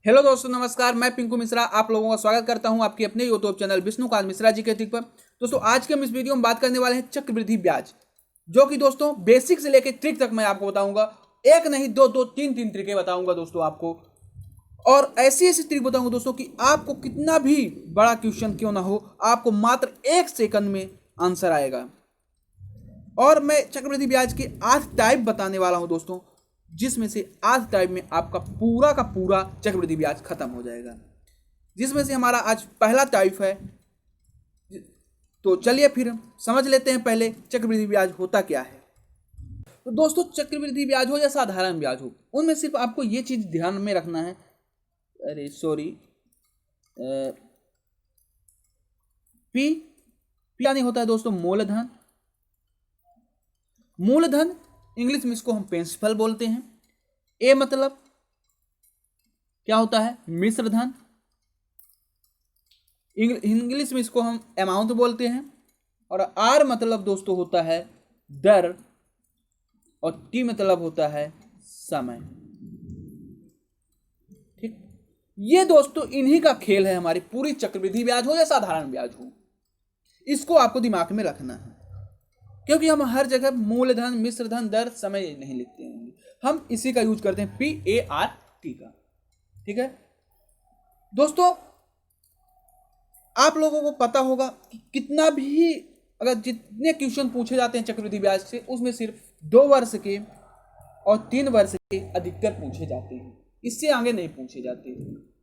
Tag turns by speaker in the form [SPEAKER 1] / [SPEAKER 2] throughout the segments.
[SPEAKER 1] Hello दोस्तों, नमस्कार। मैं पिंकू मिश्रा आप लोगों का स्वागत करता हूं आपके अपने यूट्यूब चैनल विष्णुकांत मिश्रा जी के ट्रिक पर। दोस्तों, आज के हम इस वीडियो में बात करने वाले हैं चक्रवृद्धि ब्याज, जो कि दोस्तों बेसिक से लेकर ट्रिक तक मैं आपको बताऊंगा। एक नहीं, दो दो तीन तीन ट्रिकें बताऊंगा दोस्तों आपको, और ऐसी ऐसी ट्रिक बताऊंगा दोस्तों कि आपको कितना भी बड़ा क्वेश्चन क्यों ना हो, आपको मात्र 1 सेकंड में आंसर आएगा। और मैं चक्रवृद्धि ब्याज के 8 टाइप बताने वाला हूं दोस्तों, जिसमें से 8 टाइप में आपका पूरा का पूरा चक्रवृद्धि ब्याज खत्म हो जाएगा। जिसमें से हमारा आज पहला टाइप है। तो चलिए फिर समझ लेते हैं पहले चक्रवृद्धि ब्याज होता क्या है। तो दोस्तों, चक्रवृद्धि ब्याज हो या साधारण ब्याज हो, उनमें सिर्फ आपको ये चीज ध्यान में रखना है। अरे सॉरी, पी पी यानी होता है दोस्तों मूलधन। मूलधन इंग्लिश में इसको हम प्रिंसिपल बोलते हैं। ए मतलब क्या होता है? मिश्र धन। इंग्लिश में इसको हम अमाउंट बोलते हैं। और आर मतलब दोस्तों होता है दर, और टी मतलब होता है समय। ठीक, ये दोस्तों इन्हीं का खेल है हमारी पूरी चक्रवृद्धि ब्याज हो या साधारण ब्याज हो। इसको आपको दिमाग में रखना है, क्योंकि हम हर जगह मूलधन, मिश्र धन, दर, समय नहीं लिखते हैं। हम इसी का यूज करते हैं, PART का। ठीक है दोस्तों, आप लोगों को पता होगा कि कितना भी, अगर जितने क्वेश्चन पूछे जाते हैं चक्रवृद्धि ब्याज से, उसमें सिर्फ 2 वर्ष के और 3 वर्ष के अधिकतर पूछे जाते हैं। इससे आगे नहीं पूछे जाते।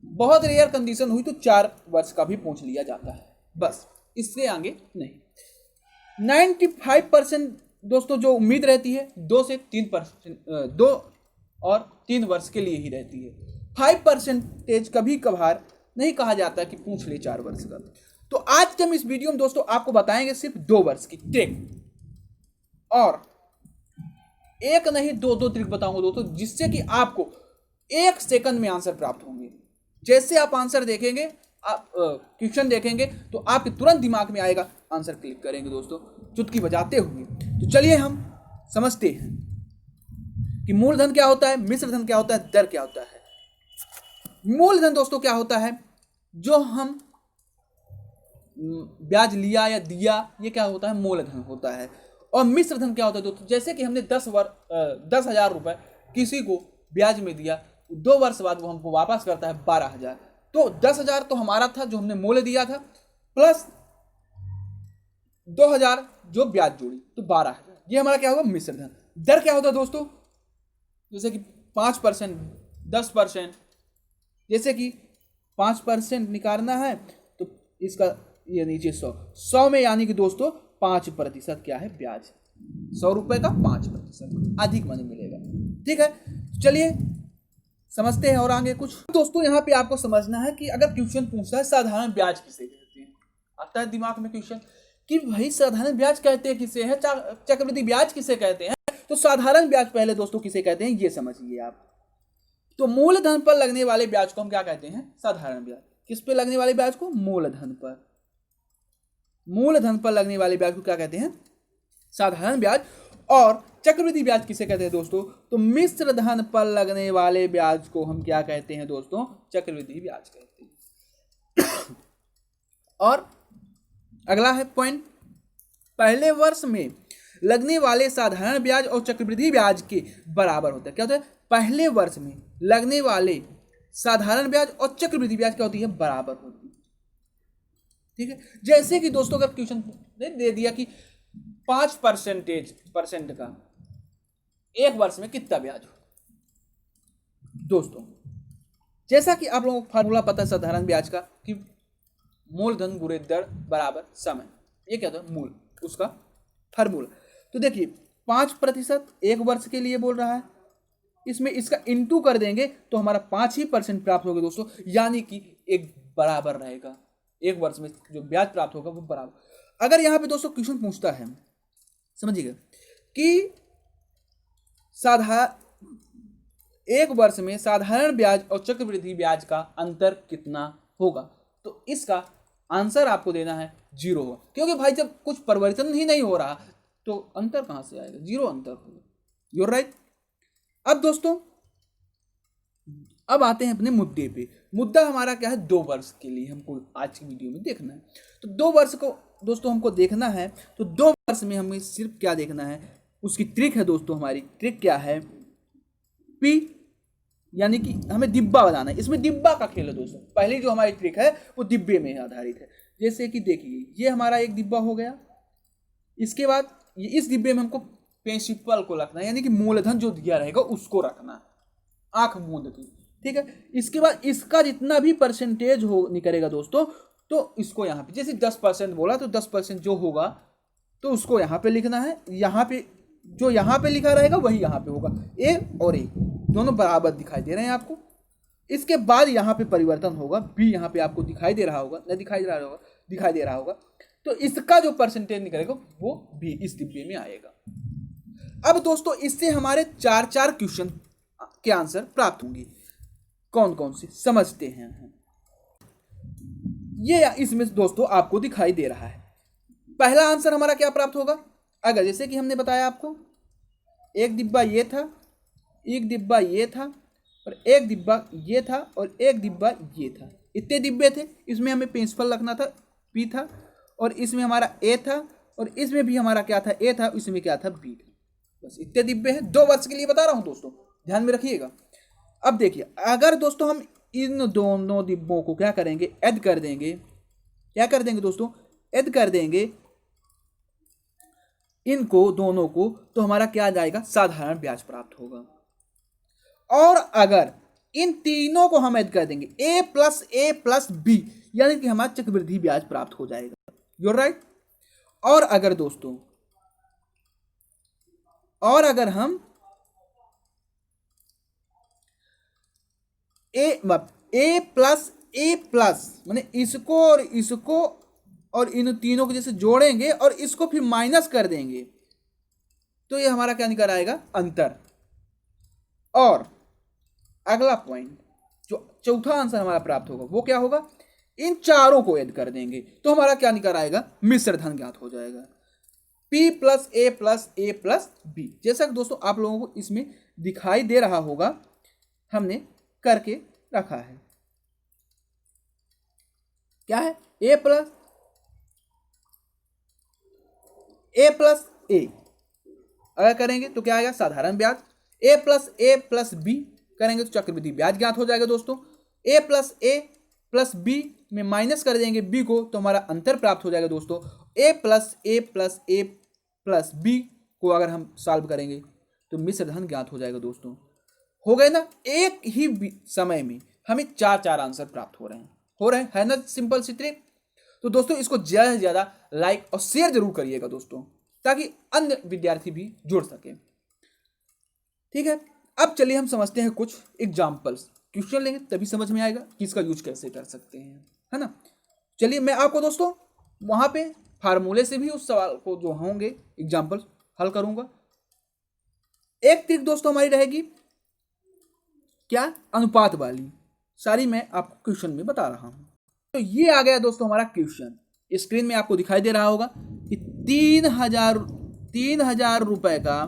[SPEAKER 1] बहुत रेयर कंडीशन हुई तो 4 वर्ष का भी पूछ लिया जाता है, बस, इससे आगे नहीं। 95% दोस्तों जो उम्मीद रहती है 2 से 3%, 2 और 3 वर्ष के लिए ही रहती है। 5% कभी कभार नहीं कहा जाता कि पूछ ले 4 वर्ष का। तो आज के हम इस वीडियो में दोस्तों आपको बताएंगे सिर्फ 2 वर्ष की ट्रिक, और एक नहीं दो ट्रिक बताऊंगा दोस्तों, जिससे कि आपको 1 सेकंड में आंसर प्राप्त होंगे। जैसे आप आंसर देखेंगे, आप क्वेश्चन देखेंगे तो आपके तुरंत दिमाग में आएगा, आंसर क्लिक करेंगे दोस्तों चुटकी बजाते हुए। तो चलिए हम समझते हैं कि मूलधन क्या होता है, मिश्र धन क्या होता है, दर क्या होता है। मूलधन दोस्तों क्या होता है? जो हम ब्याज लिया या दिया, ये क्या होता है? मूलधन होता है। और मिश्र धन क्या होता है दोस्तों? जैसे कि हमने 10,000 रुपए किसी को ब्याज में दिया, 2 वर्ष बाद वो हमको वापस करता है 12,000। तो 10,000 तो हमारा था जो हमने मूल्य दिया था, प्लस 2,000 जो ब्याज जोड़ी, तो 12,000। ये हमारा क्या होगा? मिश्र धन। दर क्या होता है दोस्तों? जैसे कि 5%, 10%। जैसे कि 5% निकालना है तो इसका ये नीचे 100 में, यानी कि दोस्तों 5% क्या है? ब्याज। 100 रुपए का 5% अधिक मनी मिलेगा। ठीक है, चलिए समझते हैं और आगे कुछ। दोस्तों यहाँ पे आपको समझना है कि अगर क्वेश्चन पूछता है साधारण ब्याज किसे कहते हैं, आता है दिमाग में क्वेश्चन कि भाई साधारण ब्याज कहते हैं किसे है, चक्रवृद्धि ब्याज किसे कहते हैं। तो साधारण ब्याज पहले दोस्तों किसे कहते हैं ये समझिए आप। तो मूलधन पर लगने वाले ब्याज को हम क्या कहते हैं? साधारण ब्याज। किस पे लगने वाले ब्याज को? मूलधन पर। मूलधन पर लगने वाले ब्याज को क्या कहते हैं? साधारण ब्याज। और चक्रवृद्धि ब्याज किसे कहते हैं दोस्तों? तो मिश्र धन पर लगने वाले ब्याज को हम क्या कहते हैं दोस्तों? चक्रवृद्धि ब्याज कहते हैं। और अगला है पॉइंट, पहले वर्ष में लगने वाले साधारण ब्याज और चक्रवृद्धि ब्याज के बराबर होता है। क्या होता है? पहले वर्ष में लगने वाले साधारण ब्याज और चक्रवृद्धि ब्याज क्या होती है? बराबर होती है। ठीक है, जैसे कि दोस्तों अगर क्वेश्चन दे दिया कि 5% का 1 वर्ष में कितना ब्याज हो, दोस्तों जैसा कि आप लोगों को फार्मूला पता है साधारण ब्याज का कि मूलधन गुणे दर बराबर समय। ये क्या था? मूल उसका फार्मूला। तो देखिए 5% 1 वर्ष के लिए बोल रहा है, इसमें इसका इंटू कर देंगे तो हमारा 5% प्राप्त होगा दोस्तों, यानी कि एक बराबर रहेगा। 1 वर्ष में जो ब्याज प्राप्त होगा वो बराबर। अगर यहाँ पे दोस्तों क्वेश्चन पूछता है, समझिएगा कि 1 वर्ष में साधारण ब्याज और चक्रवृद्धि ब्याज का अंतर कितना होगा, तो इसका आंसर आपको देना है 0 होगा। क्योंकि भाई जब कुछ परिवर्तन ही नहीं हो रहा तो अंतर कहां से आएगा? 0 अंतर होगा। You're right. अब दोस्तों अब आते हैं अपने मुद्दे पे। मुद्दा हमारा क्या है, 2 वर्ष के लिए हमको आज की वीडियो में देखना है। तो 2 वर्ष को दोस्तों हमको देखना है। तो 2 वर्ष में हमें सिर्फ क्या देखना है, उसकी ट्रिक है दोस्तों। हमारी ट्रिक क्या है, पी, यानी कि हमें डिब्बा बनाना है। इसमें डिब्बा का खेल है दोस्तों। पहली जो हमारी ट्रिक है वो डिब्बे में आधारित है। जैसे कि देखिए, ये हमारा एक डिब्बा हो गया। इसके बाद ये इस डिब्बे में हमको प्रिंसिपल को रखना है, यानी कि मूलधन जो दिया रहेगा उसको रखना है, आंख मूंद के, ठीक है। इसके बाद इसका जितना भी परसेंटेज हो निकलेगा दोस्तों, तो इसको यहाँ पे जैसे 10% बोला तो 10% जो होगा तो उसको यहाँ पे लिखना है। यहाँ पे जो यहाँ पे लिखा रहेगा वही यहाँ पे होगा। ए और ए दोनों बराबर दिखाई दे रहे हैं आपको। इसके बाद यहाँ पे परिवर्तन होगा, बी यहाँ पे आपको दिखाई दे रहा होगा, नहीं दिखाई दे रहा होगा, दिखाई दे रहा होगा। तो इसका जो परसेंटेज निकलेगा वो भी इस डिब्बे में आएगा। अब दोस्तों इससे हमारे 4 क्वेश्चन के आंसर प्राप्त होंगे। कौन कौन से समझते हैं हम। ये इसमें दोस्तों आपको दिखाई दे रहा है। पहला आंसर हमारा क्या प्राप्त होगा, अगर जैसे कि हमने बताया आपको, एक डिब्बा ये था, एक डिब्बा ये था, और एक डिब्बा ये था, और एक डिब्बा ये था। इतने डिब्बे थे। इसमें हमें प्रिंसिपल रखना था, पी था, और इसमें हमारा ए था, और इसमें भी हमारा क्या था, ए था, इसमें क्या था, बी था। बस इतने डिब्बे हैं। 2 वर्ष के लिए बता रहा हूं दोस्तों, ध्यान में रखिएगा। अब देखिए, अगर दोस्तों हम इन दोनों डिब्बों को क्या करेंगे, ऐड कर देंगे। क्या कर देंगे दोस्तों, ऐड कर देंगे इनको दोनों को, तो हमारा क्या आ जाएगा, साधारण ब्याज प्राप्त होगा। और अगर इन तीनों को हम ऐड कर देंगे, a प्लस बी, यानी कि हमारा चक्रवृद्धि ब्याज प्राप्त हो जाएगा। You're right. और अगर दोस्तों, और अगर हम ए प्लस माने इसको और इसको और इन तीनों को जैसे जोड़ेंगे और इसको फिर माइनस कर देंगे, तो ये हमारा क्या निकल आएगा, अंतर। और अगला पॉइंट जो चौथा आंसर हमारा प्राप्त होगा वो क्या होगा, इन चारों को ऐड कर देंगे तो हमारा क्या निकल आएगा, मिश्र धन ज्ञात हो जाएगा। P प्लस ए प्लस बी, जैसा कि दोस्तों आप लोगों को इसमें दिखाई दे रहा होगा, हमने करके रखा है। क्या है, ए प्लस ए अगर करेंगे तो क्या आएगा, साधारण ब्याज। ए प्लस बी करेंगे तो चक्रवृद्धि ब्याज ज्ञात हो जाएगा दोस्तों। ए प्लस बी में माइनस कर देंगे बी को, तो हमारा अंतर प्राप्त हो जाएगा दोस्तों। ए प्लस बी को अगर हम सॉल्व करेंगे तो मिश्र धन ज्ञात हो जाएगा दोस्तों। हो गए ना, एक ही समय में हमें 4 आंसर प्राप्त हो रहे हैं ना, सिंपल सी ट्रिक। तो दोस्तों इसको ज्यादा से ज्यादा लाइक और शेयर जरूर करिएगा दोस्तों, ताकि अन्य विद्यार्थी भी जुड़ सके। ठीक है, अब चलिए हम समझते हैं कुछ एग्जाम्पल्स। क्वेश्चन लेंगे तभी समझ में आएगा कि इसका यूज कैसे कर सकते हैं, है ना। चलिए मैं आपको दोस्तों वहां पे फार्मूले से भी उस सवाल को जो होंगे एग्जाम्पल हल करूंगा। एक ट्रिक दोस्तों हमारी रहेगी क्या, अनुपात वाली, सारी मैं आपको क्वेश्चन में बता रहा हूं। तो ये आ गया दोस्तों हमारा क्वेश्चन, स्क्रीन में आपको दिखाई दे रहा होगा कि 3,000 रुपए का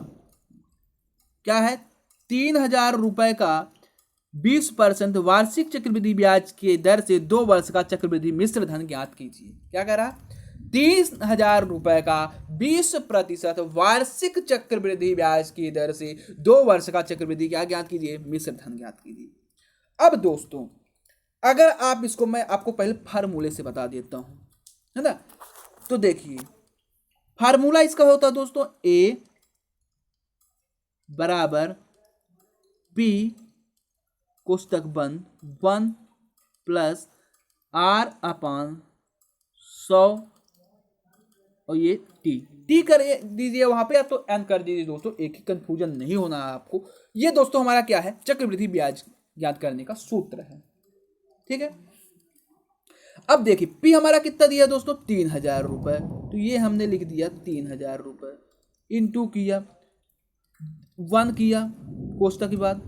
[SPEAKER 1] क्या है, 3,000 रुपए का 20% वार्षिक चक्रवृद्धि ब्याज के दर से 2 वर्ष का चक्रवृद्धि मिश्र धन ज्ञात कीजिए। क्या कह रहा है, 30,000 रुपए का 20% वार्षिक चक्रवृद्धि ब्याज की दर से 2 वर्ष का चक्रवृद्धि क्या ज्ञात कीजिए, मिश्र धन ज्ञात कीजिए। अब दोस्तों अगर आप इसको, मैं आपको पहले फार्मूले से बता देता हूं, है ना। तो देखिए फार्मूला इसका होता है दोस्तों, ए बराबर पी कोष्टक बंद 1 प्लस आर अपान 100 और ये टी कर दीजिए वहां पे, या तो एन कर दीजिए दोस्तों, एक ही कंफ्यूजन नहीं होना है आपको। ये दोस्तों हमारा क्या है, चक्रवृद्धि ब्याज ज्ञात करने का सूत्र है। ठीक है, अब देखिए पी हमारा कितना दिया दोस्तों, 3,000 रुपए, तो ये हमने लिख दिया 3,000 रुपए, इनटू किया 1 किया कोष्टक के बाद,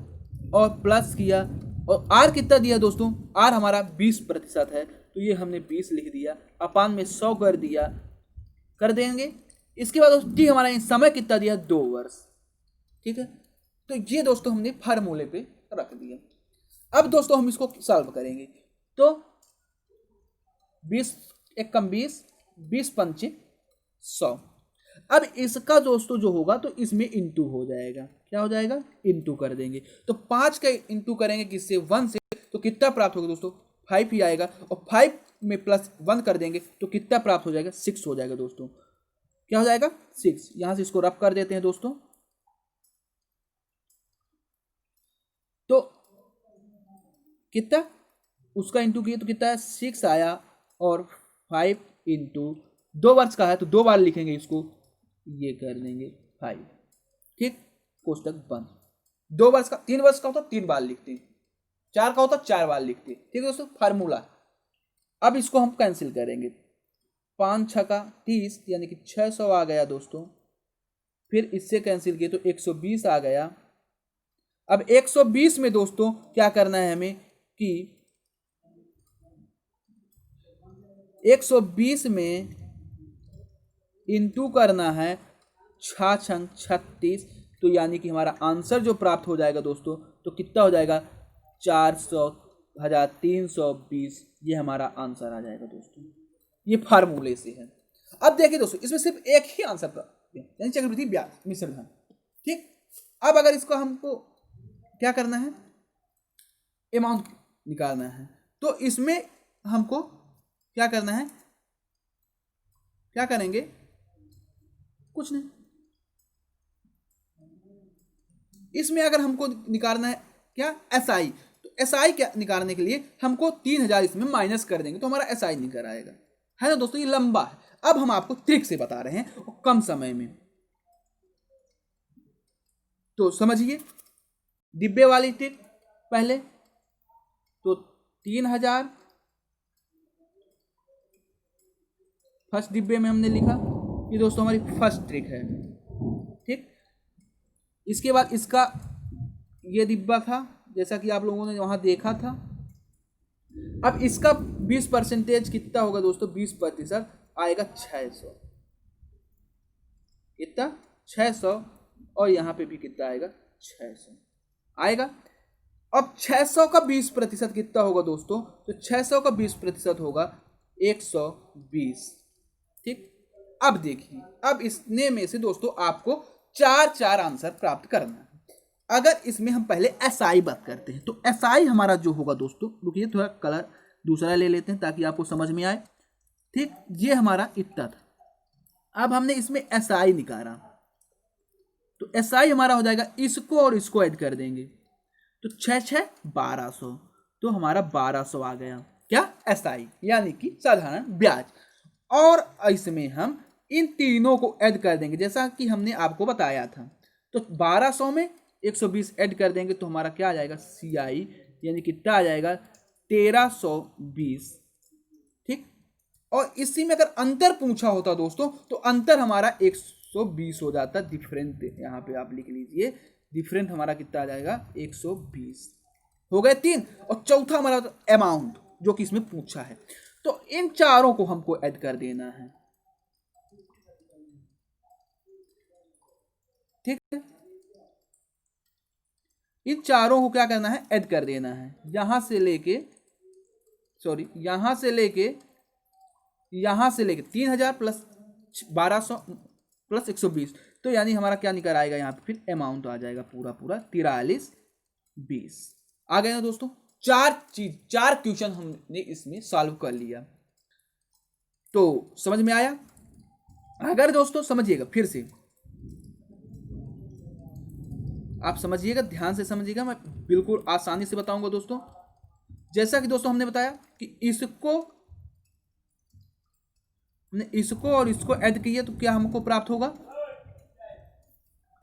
[SPEAKER 1] और प्लस किया, और आर कितना दिया दोस्तों, आर हमारा 20% है, तो ये हमने 20 लिख दिया, अपान में 100 कर दिया, कर देंगे। इसके बाद टी हमारा समय कितना दिया, 2 वर्ष। ठीक है, तो ये दोस्तों हमने फार्मूले पे रख दिया। अब दोस्तों हम इसको सॉल्व करेंगे। तो 20 एक कम 20, 20 पंचे 100। अब इसका दोस्तों जो होगा तो इसमें इंटू हो जाएगा। क्या हो जाएगा? इंटू कर देंगे। तो 5 का इंटू करेंगे किससे? 1 से। तो कितना प्राप्त होगा दोस्तों? 5 ही आएगा। और 5 में प्लस 1 कर देंगे तो कितना प्राप्त हो जाएगा? 6 हो जाएगा दोस्तों। क्या हो जाएगा? 6। यहां से इसको रफ कर देते हैं दोस्तों। तो कितना उसका इंटू किए तो कितना है? 6 आया। और 5 इंटू 2 वर्ष का है तो 2 बार लिखेंगे इसको, ये कर देंगे 5। ठीक, कोष्टक बंद। 2 वर्ष का, 3 वर्ष का होता 3 बार लिखते, 4 का होता 4 बार लिखते। ठीक है दोस्तों, फार्मूला। अब इसको हम कैंसिल करेंगे। 5 6 का 30 यानी कि 600 आ गया दोस्तों। फिर इससे कैंसिल किए तो 120 आ गया। अब 120 में दोस्तों क्या करना है हमें कि 120 में इंटू करना है 6 छंग 36। तो यानी कि हमारा आंसर जो प्राप्त हो जाएगा दोस्तों तो कितना हो जाएगा? 400,320। ये हमारा आंसर आ जाएगा दोस्तों। ये फार्मूले से है। अब देखिए दोस्तों, इसमें सिर्फ एक ही आंसर प्राप्त है, यानी चक्रवृद्धि ब्याज मिश्र धन। ठीक, अब अगर इसको हमको क्या करना है? अमाउंट निकालना है। तो इसमें हमको क्या करना है? क्या करेंगे? कुछ नहीं। इसमें अगर हमको निकालना है क्या? एसआई। तो एसआई क्या निकालने के लिए हमको 3000 इसमें माइनस कर देंगे तो हमारा एसआई निकल आएगा। है ना दोस्तों, ये लंबा है। अब हम आपको ट्रिक से बता रहे हैं और कम समय में। तो समझिए डिब्बे वाली ट्रिक पहले। तो 3000 फर्स्ट डिब्बे में हमने लिखा। ये दोस्तों हमारी फर्स्ट ट्रिक है। ठीक, इसके बाद इसका ये डिब्बा था जैसा कि आप लोगों ने वहां देखा था। अब इसका 20% कितना होगा दोस्तों? 20% आएगा 600। कितना? 600। और यहाँ पे भी कितना आएगा? 600 आएगा। अब 600 का 20% कितना होगा दोस्तों? तो 600 का 20% होगा 120। ठीक, अब देखिए, अब इसने में से दोस्तों आपको 4 आंसर प्राप्त करना है। अगर इसमें हम पहले एसआई बात करते हैं तो एसआई हमारा जो होगा दोस्तों, रुकिए थोड़ा कलर दूसरा ले लेते हैं ताकि आपको समझ में आए। ठीक, ये हमारा इतना था। अब हमने इसमें एसआई निकाला तो एसआई हमारा हो जाएगा, इसको और इसको ऐड कर देंगे तो 6 6 1200। तो हमारा 1200 आ गया। क्या? एसआई यानी कि साधारण ब्याज। और इसमें हम इन तीनों को ऐड कर देंगे जैसा कि हमने आपको बताया था। तो 1200 में 120 ऐड कर देंगे तो हमारा क्या आ जाएगा? सीआई यानी कितना आ जाएगा? 1320। ठीक, और इसी में अगर अंतर पूछा होता दोस्तों तो अंतर हमारा 120 हो जाता। डिफरेंट यहाँ पे आप लिख लीजिए, डिफरेंट हमारा कितना आ जाएगा? 120 हो गए 3। और चौथा हमारा अमाउंट जो कि इसमें पूछा है। तो इन चारों को हमको ऐड कर देना है। ठीक है, इन चारों को क्या करना है? ऐड कर देना है। यहां से लेके यहां से लेके 3000 प्लस 1200 प्लस 120। तो यानी हमारा क्या निकल आएगा? यहाँ पे फिर अमाउंट आ जाएगा पूरा 4320। आ गए ना दोस्तों? 4 क्वेश्चन हमने इसमें सॉल्व कर लिया। तो समझ में आया? अगर दोस्तों समझिएगा, फिर से आप समझिएगा, ध्यान से समझिएगा, मैं बिल्कुल आसानी से बताऊंगा दोस्तों। जैसा कि दोस्तों हमने बताया कि इसको और इसको ऐड किया तो क्या हमको प्राप्त होगा?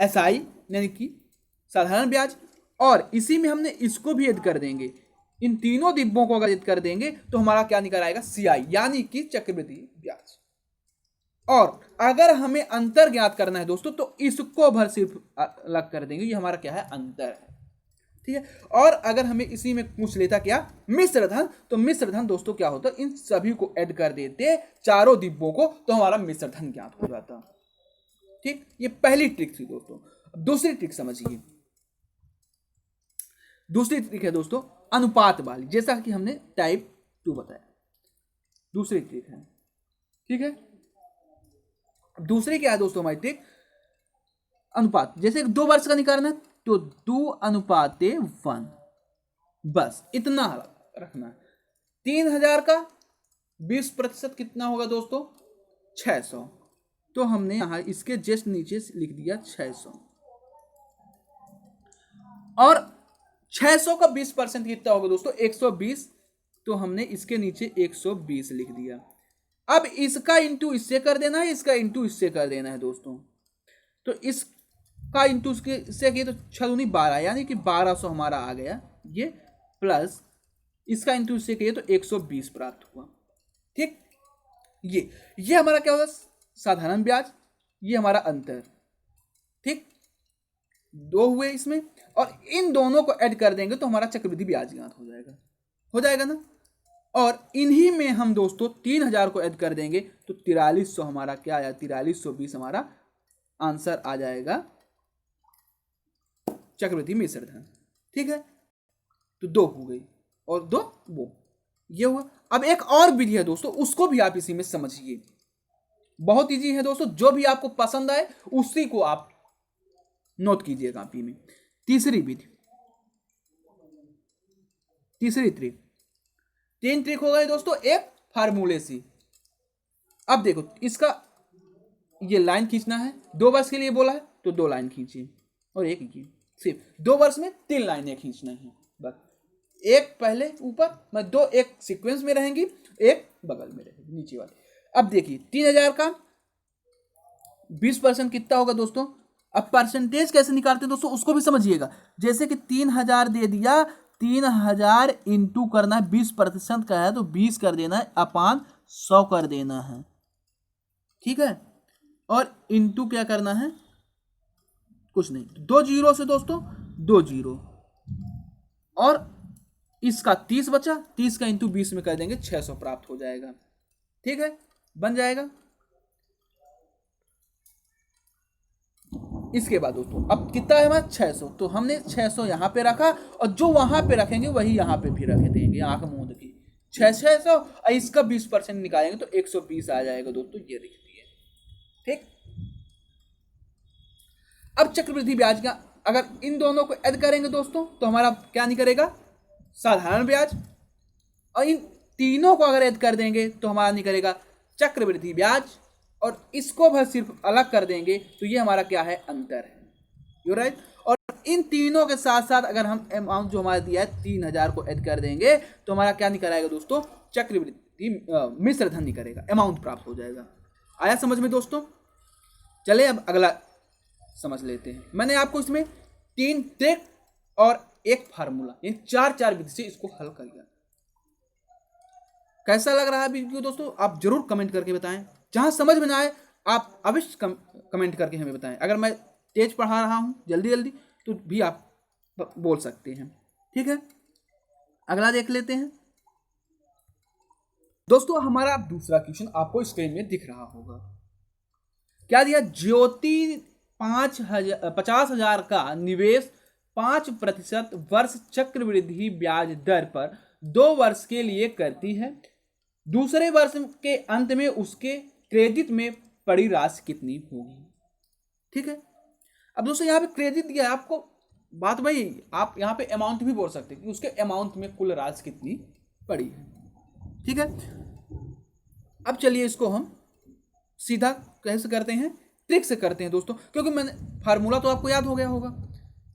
[SPEAKER 1] एसआई यानी कि साधारण ब्याज। और इसी में हमने इसको भी ऐड कर देंगे। इन तीनों डिब्बों को अगर ऐड कर देंगे तो हमारा क्या निकल आएगा? सीआई यानी कि चक्रवृद्धि ब्याज। और अगर हमें अंतर ज्ञात करना है दोस्तों तो इसको भर सिर्फ अलग कर देंगे। ये हमारा क्या है? अंतर है। ठीक है, और अगर हमें इसी में पूछ लेता क्या? मिश्र धन, तो मिश्र धन दोस्तों क्या होता? इन सभी को ऐड कर देते चारों डिब्बों को तो हमारा मिश्र धन ज्ञात हो जाता। ठीक, ये पहली ट्रिक थी दोस्तों। दूसरी ट्रिक समझिए। दूसरी ट्रिक है दोस्तों अनुपात वाली, जैसा कि हमने टाइप 2 बताया, दूसरी ट्रिक है। ठीक है, दूसरी क्या है दोस्तों हमारी ट्रिक, अनुपात। जैसे 2 वर्ष का निकालना है तो 2:1, बस इतना रखना है। 3000 का 20% कितना होगा दोस्तों, 600। तो हमने यहां इसके जस्ट नीचे लिख दिया 600, और 600 का 20% कितना होगा दोस्तों, 120। तो हमने इसके नीचे 120 लिख दिया। अब इसका इंटू इससे कर देना है, इसका इंटू इससे कर देना है दोस्तों। तो इसका इंटू इससे किए तो 6 × 12, यानी कि 1200 हमारा आ गया ये, प्लस इसका इंटू इससे किए तो 120 प्राप्त हुआ। ठीक, ये हमारा क्या होगा, साधारण ब्याज, ये हमारा अंतर। ठीक, 2 हुए इसमें, और इन दोनों को ऐड कर देंगे तो हमारा चक्रवृद्धि ब्याज ज्ञात हो जाएगा ना। और इन्हीं में हम दोस्तों 3000 को ऐड कर देंगे तो 4300 हमारा क्या आया, 4320 हमारा आंसर आ जाएगा चक्रवृद्धि मिश्र धन। ठीक है, तो 2 हो गई और 2 वो, ये हुआ। अब एक और विधि है दोस्तों, उसको भी आप इसी में समझिए, बहुत इजी है दोस्तों, जो भी आपको पसंद आए उसी को आप नोट कीजिए कॉपी में। तीसरी विधि, तीसरी ट्रिक, 3 ट्रिक हो गए दोस्तों एक फार्मूले से। अब देखो इसका ये लाइन खींचना है, 2 वर्ष के लिए बोला है तो 2 लाइन खींचिए, और एक ये सिर्फ 2 वर्ष में 3 लाइनें खींचना है बस, एक पहले ऊपर मैं 2 एक सीक्वेंस में रहेंगी, एक बगल में रहेगी नीचे वाली। अब देखिए 3000 का 20% कितना होगा दोस्तों। अब परसेंटेज कैसे निकालते हैं दोस्तों, उसको भी समझिएगा। जैसे कि 3000 दे दिया, 3000 इंटू करना है, 20% का है तो 20 कर देना है, अपान 100 कर देना है। ठीक है, और इंटू क्या करना है, कुछ नहीं, 2 जीरो से दोस्तों 2 जीरो, और इसका 30 बचा, 30 का इंटू 20 में कर देंगे, 600 प्राप्त हो जाएगा। ठीक है, बन जाएगा। इसके बाद दोस्तों अब कितना है हमारा 600, तो हमने 600 यहाँ पे रखा, और जो वहां पे रखेंगे वही यहाँ पे भी रख देंगे, आंख मूंद की 600, और इसका 20% निकालेंगे तो 120 आ जाएगा दोस्तों, ये लिख दिए। ठीक, अब चक्रवृद्धि ब्याज का अगर इन दोनों को ऐड करेंगे दोस्तों तो हमारा क्या निकलेगा, साधारण ब्याज, और इन तीनों को अगर ऐड कर देंगे तो हमारा निकलेगा चक्रवृद्धि ब्याज, और इसको भी सिर्फ अलग कर देंगे तो ये हमारा क्या है, अंतर है। You right. और इन तीनों के साथ साथ अगर हम अमाउंट जो हमारा दिया है 3000 को ऐड कर देंगे तो हमारा क्या निकल आएगा दोस्तों, चक्रवृद्धि मिश्र धन निकलेगा, अमाउंट प्राप्त हो जाएगा। आया समझ में दोस्तों। चले अब अगला समझ लेते हैं। मैंने आपको इसमें 3 ट्रिक और एक फार्मूला, इन 4 विधि से इसको हल कर दिया। कैसा लग रहा है वीडियो दोस्तों, आप जरूर कमेंट करके बताएं। जहां समझ में ना आए आप अवश्य कमेंट करके हमें बताएं। अगर मैं तेज पढ़ा रहा हूं जल्दी तो भी आप बोल सकते हैं। ठीक है, अगला देख लेते हैं दोस्तों। हमारा दूसरा क्वेश्चन आपको स्क्रीन में दिख रहा होगा। क्या दिया, ज्योति 50,000 का निवेश 5% वर्ष चक्रवृद्धि ब्याज दर पर 2 वर्ष के लिए करती है। दूसरे वर्ष के अंत में उसके क्रेडिट में पड़ी राशि कितनी होगी। ठीक है, अब दोस्तों यहाँ पे क्रेडिट दिया है आपको, बात भाई आप यहाँ पे अमाउंट भी बोल सकते हैं कि उसके अमाउंट में कुल राशि कितनी पड़ी है। ठीक है, अब चलिए इसको हम सीधा कैसे करते हैं, ट्रिक से करते हैं दोस्तों, क्योंकि मैंने फार्मूला तो आपको याद हो गया होगा,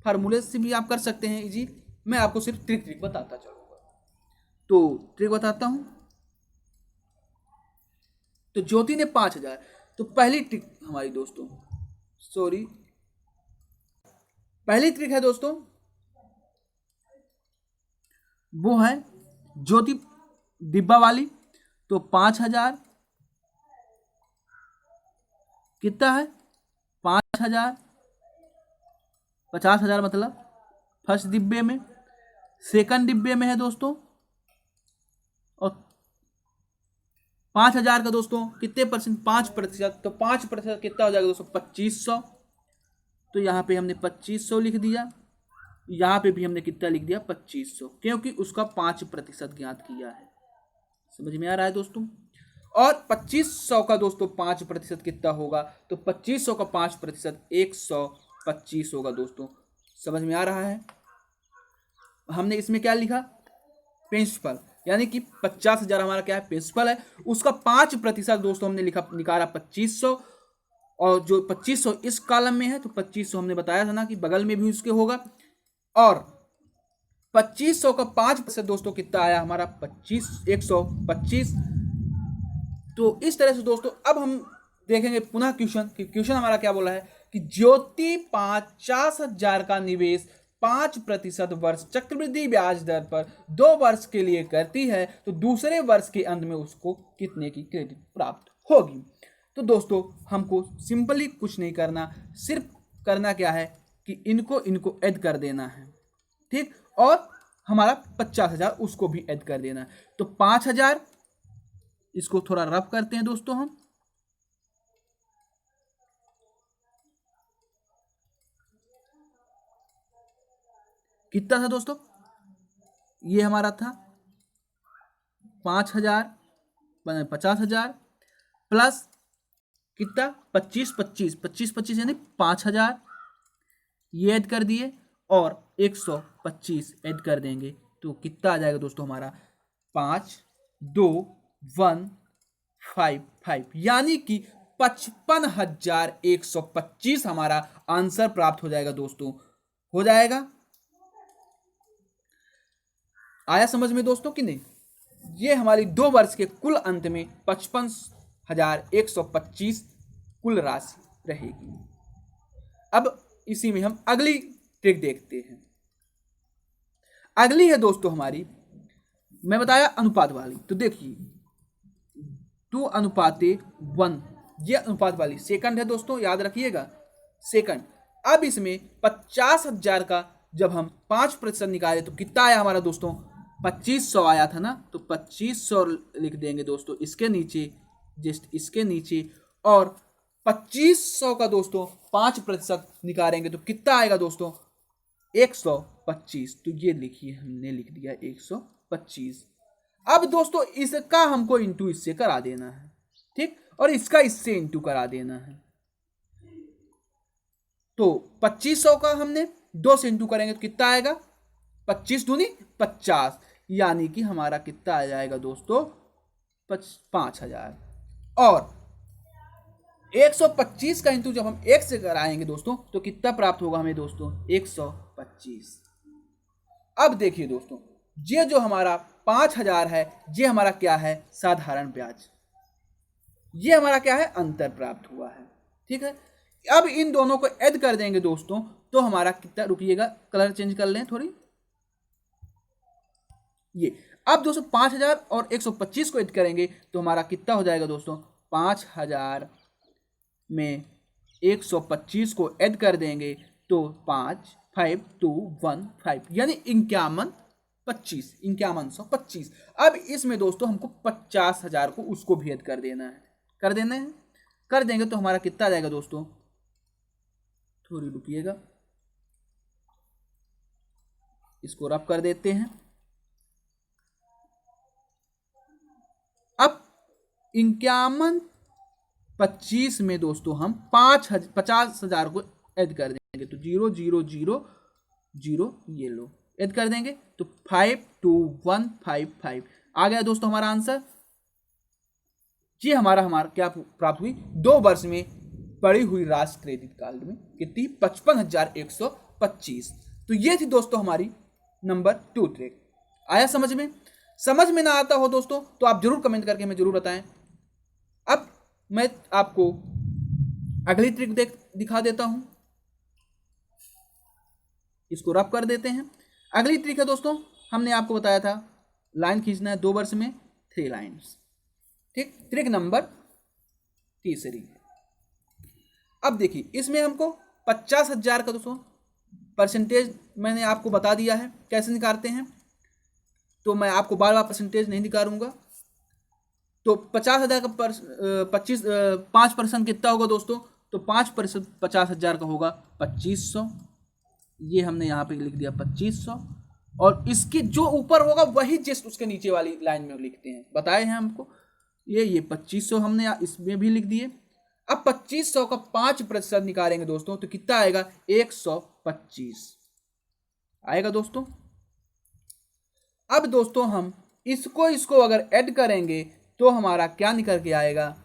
[SPEAKER 1] फार्मूले से भी आप कर सकते हैं इजी। मैं आपको सिर्फ ट्रिक बताता चलूंगा। तो ट्रिक बताता हूं। तो ज्योति ने 5000, तो पहली ट्रिक हमारी दोस्तों, पहली ट्रिक है दोस्तों, वो है ज्योति डिब्बा वाली। तो 5000 कितना है, 5000, 50,000 मतलब फर्स्ट डिब्बे में, सेकंड डिब्बे में है दोस्तों, और 5000 का दोस्तों कितने परसेंट, 5%, तो 5% कितना हो जाएगा दोस्तों, 2500। तो यहाँ पे हमने 2500 लिख दिया। यहाँ पे भी हमने कितना लिख दिया 2500, क्योंकि उसका 5% ज्ञात किया है। समझ में आ रहा है दोस्तों। और 2500 का दोस्तों 5% कितना होगा, तो 2500 का 5% 125 होगा दोस्तों। समझ में आ रहा है। हमने इसमें क्या लिखा, प्रिंसिपल, यानी कि 50,000 हमारा क्या है, प्रिंसिपल है। उसका 5% दोस्तों हमने लिखा, निकाला 2500, और जो 2500 इस कॉलम में है, तो 2500 हमने बताया था ना कि बगल में भी उसके होगा। और 2500 का 5% दोस्तों कितना आया हमारा, 125। तो इस तरह से दोस्तों अब हम देखेंगे पुनः क्वेश्चन, कि क्वेश्चन हमारा क्या बोला है कि ज्योति 50,000 का निवेश 5% वर्ष चक्रवृद्धि ब्याज दर पर 2 वर्ष के लिए करती है, तो दूसरे वर्ष के अंत में उसको कितने की क्रेडिट प्राप्त होगी। तो दोस्तों हमको सिंपली कुछ नहीं करना, सिर्फ करना क्या है कि इनको ऐड कर देना है, ठीक। और हमारा 50,000 उसको भी ऐड कर देना है। तो 5,000, इसको थोड़ा रफ करते हैं दोस्तों हम। कितना था दोस्तों, ये हमारा था 5,000, 50,000 प्लस कितना 25 यानी 5,000, ये ऐड कर दिए और 125 ऐड कर देंगे, तो कितना आ जाएगा दोस्तों हमारा 5,2,1,5,5, यानी कि 55,125 हमारा आंसर प्राप्त हो जाएगा दोस्तों। हो जाएगा, आया समझ में दोस्तों कि नहीं। ये हमारी 2 वर्ष के कुल अंत में 55,125 कुल राशि रहेगी। अब इसी में हम अगली ट्रिक देखते हैं। अगली है दोस्तों हमारी, मैं बताया अनुपात वाली, तो देखिए 2:1, ये अनुपात वाली सेकंड है दोस्तों, याद रखिएगा सेकंड। अब इसमें 50,000 का जब हम 5% निकाले तो कितना आया हमारा दोस्तों, 2500 आया था ना, तो 2500 लिख देंगे दोस्तों इसके नीचे, जस्ट इसके नीचे। और 2500 का दोस्तों 5% निकालेंगे तो कितना आएगा दोस्तों, 125। तो ये लिखिए, हमने लिख दिया 125। अब दोस्तों इसका हमको इंटू इससे करा देना है, ठीक, और इसका इससे इंटू करा देना है। तो 2500 का हमने 2 से इंटू करेंगे तो कितना आएगा, 25 दूनी 50, यानी कि हमारा कितना आ जाएगा दोस्तों 5,000। और 125 का इंटू जब हम 1 से कराएंगे दोस्तों तो कितना प्राप्त होगा हमें दोस्तों, 125। अब देखिए दोस्तों, ये जो हमारा 5,000 है, ये हमारा क्या है, साधारण ब्याज। ये हमारा क्या है, अंतर प्राप्त हुआ है, ठीक है। अब इन दोनों को ऐड कर देंगे दोस्तों, तो हमारा कितना, रुकिएगा कलर चेंज कर लें थोड़ी, ये अब दोस्तों 5,000 और 125 को ऐड करेंगे तो हमारा कितना हो जाएगा दोस्तों, 5,000 में 125 को ऐड कर देंगे तो 5,5,2,1,5, यानी 51,125। अब इसमें दोस्तों हमको 50,000 को उसको भी ऐड कर देना है, कर देंगे तो हमारा कितना आ जाएगा दोस्तों, थोड़ी रुकिएगा इसको रफ कर देते हैं। अब 51,25 में दोस्तों हम 50,000 को ऐड कर देंगे, तो 0,0,0,0 ये लो ऐड कर देंगे तो 5,2,1,5,5 आ गया दोस्तों हमारा आंसर। ये हमारा क्या प्राप्त हुई, 2 वर्ष में पड़ी हुई राशि क्रेडिट कार्ड में कितनी, 55,125। तो ये थी दोस्तों हमारी नंबर 2 ट्रिक। आया समझ में। समझ में ना आता हो दोस्तों तो आप जरूर कमेंट करके हमें जरूर बताएं। अब मैं आपको अगली ट्रिक दिखा देता हूं, इसको रफ कर देते हैं। अगली ट्रिक है दोस्तों, हमने आपको बताया था लाइन खींचना है 2 वर्ष में 3 लाइन्स, ठीक। Trick number 3। अब देखिए इसमें हमको 50,000 का दोस्तों परसेंटेज मैंने आपको बता दिया है कैसे निकालते हैं, तो मैं आपको बार बार परसेंटेज नहीं निकालूंगा। तो 50,000 का 5% कितना होगा दोस्तों, तो 5% 50,000 का होगा 2500, ये हमने यहाँ पे लिख दिया 2500, और इसके जो ऊपर होगा वही जस्ट उसके नीचे वाली लाइन में लिखते हैं, बताए हैं हमको। ये 2500 हमने इसमें भी लिख दिए। अब 2500 का 5% निकालेंगे दोस्तों तो कितना आएगा, 125 आएगा दोस्तों। अब दोस्तों हम इसको अगर ऐड करेंगे तो हमारा क्या निकल के आएगा,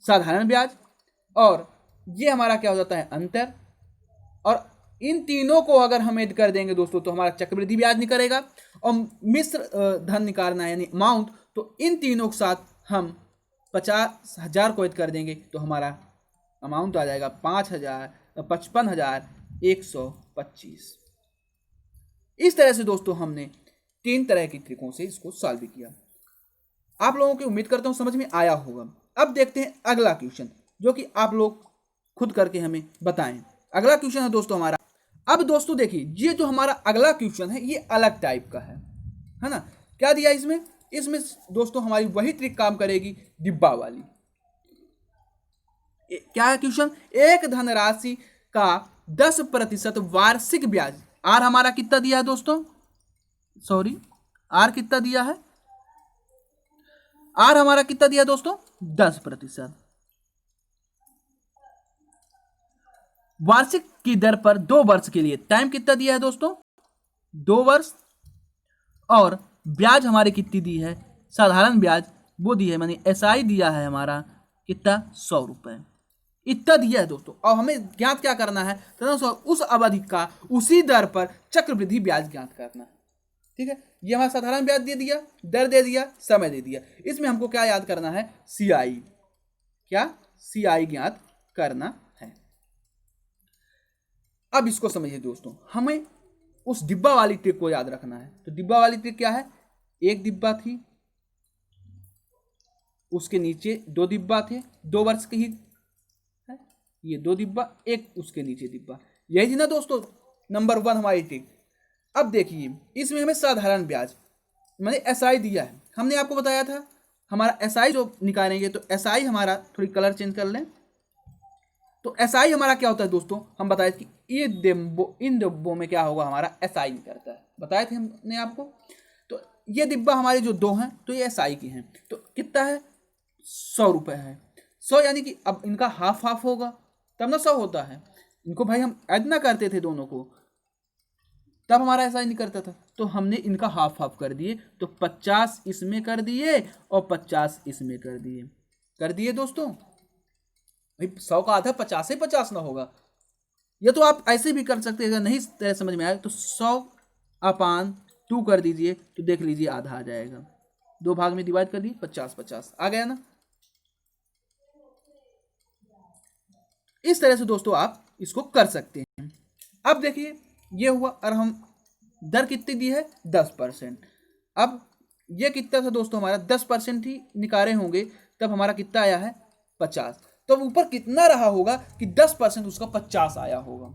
[SPEAKER 1] साधारण ब्याज, और ये हमारा क्या हो जाता है, अंतर। और इन तीनों को अगर हम ऐड कर देंगे दोस्तों तो हमारा चक्रवृद्धि ब्याज निकलेगा। और मिश्र धन निकालना है यानी अमाउंट, तो इन तीनों के साथ हम 50,000 को ऐड कर देंगे तो हमारा अमाउंट आ जाएगा 55,125। इस तरह से दोस्तों हमने 3 तरह की ट्रिकों से इसको सॉल्व किया। आप लोगों की उम्मीद करता हूं समझ में आया होगा। अब देखते हैं अगला क्वेश्चन, जो कि आप लोग खुद करके हमें बताएं। अगला क्वेश्चन है दोस्तों हमारा, अब दोस्तों देखिए ये जो हमारा अगला क्वेश्चन है ये अलग टाइप का है ना। क्या दिया इसमें दोस्तों हमारी वही ट्रिक काम करेगी, डिब्बा वाली। क्या है क्वेश्चन, एक धनराशि का 10% वार्षिक ब्याज, आर हमारा कितना दिया है दोस्तों, सॉरी आर कितना दिया है, आर हमारा कितना दिया दोस्तों, 10%। वार्षिक की दर पर 2 वर्ष के लिए, टाइम कितना दिया है दोस्तों, 2 वर्ष, और ब्याज हमारी कितनी दी है, साधारण ब्याज वो दी है, मानी एसआई दिया है हमारा कितना, 100 रुपए, इतना दिया है दोस्तों। और हमें ज्ञात क्या करना है, उस अवधि का उसी दर पर चक्रवृद्धि ब्याज ज्ञात करना है। ठीक है, ये हमारा साधारण ब्याज दे दिया, दर दे दिया, समय दे दिया। इसमें हमको क्या याद करना है, सीआई, क्या सीआई ज्ञात करना है। अब इसको समझिए दोस्तों, हमें उस डिब्बा वाली ट्रिक को याद रखना है। तो डिब्बा वाली ट्रिक क्या है, एक डिब्बा थी, उसके नीचे 2 डिब्बा थे, 2 वर्ष के ही है, ये 2 डिब्बा, एक उसके नीचे डिब्बा, यही थी ना दोस्तों नंबर 1 हमारी ट्रिक। अब देखिए इसमें हमें साधारण ब्याज मैंने एसआई दिया है, हमने आपको बताया था हमारा एसआई जो निकालेंगे, तो एसआई हमारा, थोड़ी कलर चेंज कर लें, तो एसआई हमारा क्या होता है दोस्तों, हम बताए कि ये इन डिब्बों में क्या होगा, हमारा एसआई निकलता है, बताए थे हमने आपको। तो ये डिब्बा हमारे जो 2 हैं तो ये एसआई की हैं, तो कितना है, 100 रुपये है। 100 यानी कि अब इनका हाफ हाफ होगा तब ना 100 होता है, इनको भाई हम ऐड ना करते थे दोनों को, तब हमारा ऐसा ही नहीं करता था, तो हमने इनका हाफ हाफ कर दिए, तो 50 इसमें कर दिए और 50 इसमें कर दिए दोस्तों। भाई 100 का आधा 50 ही 50 ना होगा, ये तो आप ऐसे भी कर सकते हैं, अगर नहीं तरह समझ में आए तो 100/2 कर दीजिए, तो देख लीजिए आधा आ जाएगा, 2 भाग में डिवाइड कर दिए, 50-50 आ गया ना। इस तरह से दोस्तों आप इसको कर सकते हैं। अब देखिए ये हुआ, और हम दर कितनी दी है, 10%। अब ये कितना था दोस्तों, हमारा 10% ही निकाले होंगे, तब हमारा कितना आया है, 50। तो ऊपर कितना रहा होगा कि 10% उसका 50 आया होगा,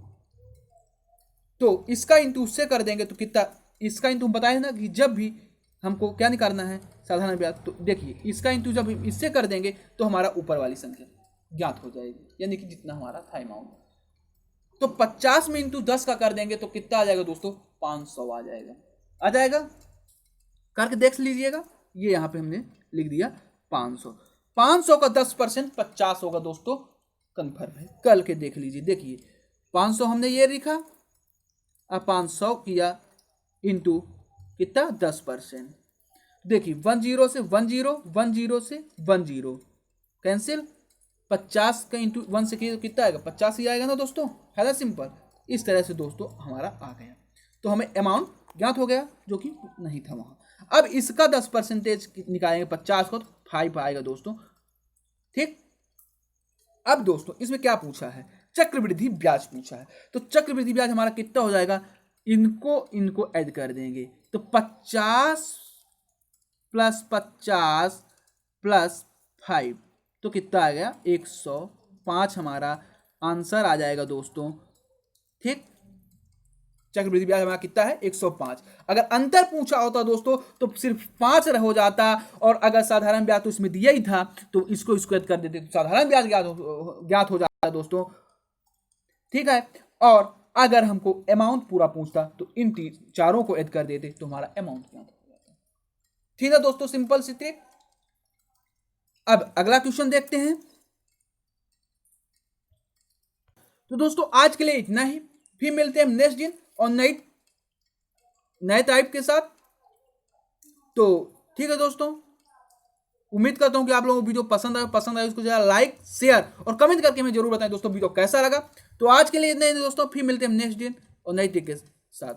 [SPEAKER 1] तो इसका इंटू उससे कर देंगे तो कितना, इसका इंटू बताए ना कि जब भी हमको क्या निकालना है, साधारण ब्याज, तो देखिए इसका इंटू जब इससे कर देंगे तो हमारा ऊपर वाली संख्या ज्ञात हो जाएगी, यानी कि जितना हमारा था अमाउंट। तो 50 में इंटू 10 का कर देंगे तो कितना आ जाएगा दोस्तों, 500 आ जाएगा, करके देख लीजिएगा। ये यहाँ पे हमने लिख दिया 500 का 10% 50 होगा दोस्तों, कन्फर्म है, कल के देख लीजिए। देखिए 500 हमने ये लिखा, अब 500 किया इंटू कितना, 10%, देखिए 10 से 10, 10 से 10 कैंसिल, 50 का इंटू 1 से किया तो कितना आएगा, 50 ही आएगा ना दोस्तों, है ना सिंपल। इस तरह से दोस्तों हमारा आ गया, तो हमें अमाउंट ज्ञात हो गया जो कि नहीं था वहाँ। अब इसका 10% निकालेंगे 50 को, तो 5 आएगा दोस्तों, ठीक। अब दोस्तों इसमें क्या पूछा है, चक्रवृद्धि ब्याज पूछा है, तो चक्रवृद्धि ब्याज हमारा कितना हो जाएगा, इनको ऐड कर देंगे, तो 50 + 50 + 5 तो कितना आ गया, 105 हमारा आंसर आ जाएगा दोस्तों, ठीक। चक्रवृद्धि ब्याज हमारा कितना है, 105। अगर अंतर पूछा होता दोस्तों तो सिर्फ 5 हो जाता, और अगर साधारण ब्याज तो इसमें दिया ही था, तो इसको ऐड कर देते तो साधारण ब्याज ज्ञात हो जाता दोस्तों, ठीक है। और अगर हमको अमाउंट पूरा पूछता तो इन चारों को ऐड कर देते तो हमारा अमाउंट क्या था। ठीक है दोस्तों, सिंपल सी ट्रिक। अब अगला क्वेश्चन देखते हैं। तो दोस्तों आज के लिए इतना ही, फिर मिलते हैं हम नेक्स्ट दिन और नए टाइप के साथ। तो ठीक है दोस्तों, उम्मीद करता हूं कि आप लोगों को वीडियो पसंद आए उसको जरा लाइक शेयर और कमेंट करके हमें जरूर बताएं दोस्तों वीडियो कैसा लगा। तो आज के लिए इतना ही दोस्तों, फिर मिलते हैं हम नेक्स्ट दिन और नई ट्रिक के साथ।